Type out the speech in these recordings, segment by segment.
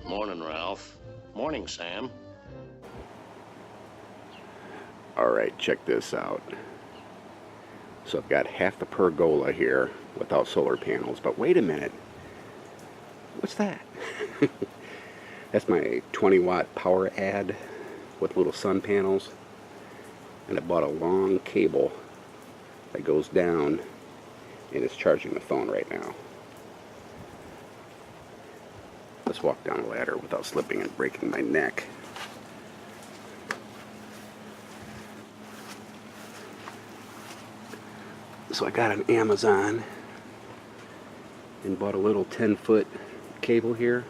Morning, Ralph. Morning, Sam. Alright, check this out. So I've got half the pergola here without solar panels, but wait a minute. What's that? That's my 20-watt Poweradd with little sun panels. And I bought a long cable that goes down and it's charging the phone right now. Let's walk down the ladder without slipping and breaking my neck. So I got on Amazon and bought a little 10-foot cable here.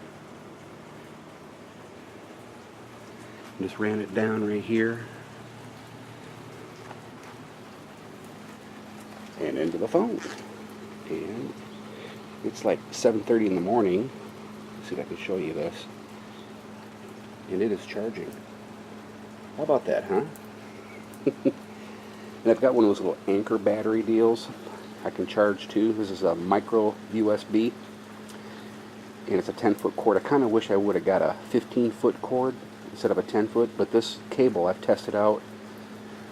Just ran it down right here and into the phone. And it's like 7:30 in the morning. Let's see if I can show you this. And it is charging. How about that, huh? And I've got one of those little anchor battery deals I can charge too. This is a micro USB. And it's a 10-foot cord. I kind of wish I would have got a 15-foot cord instead of a 10-foot, but this cable I've tested out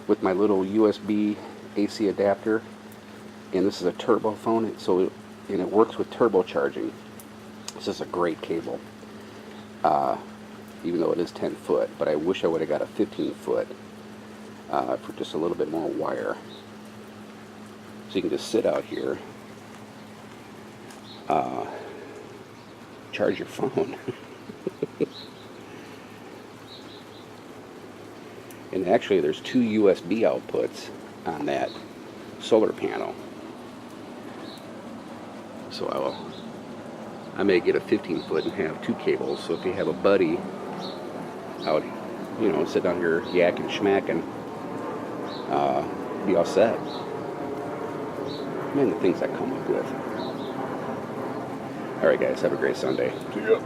with my little USB AC adapter, and this is a turbo phone, and it works with turbocharging. This is a great cable, even though it is 10 foot, but I wish I would have got a 15-foot for just a little bit more wire. So you can just sit out here, charge your phone. And actually there's 2 USB outputs on that solar panel. So I may get a 15-foot and have 2 cables. So if you have a buddy out, sit down here yakking, schmacking, be all set. Man, the things I come up with. Alright guys, have a great Sunday. See ya.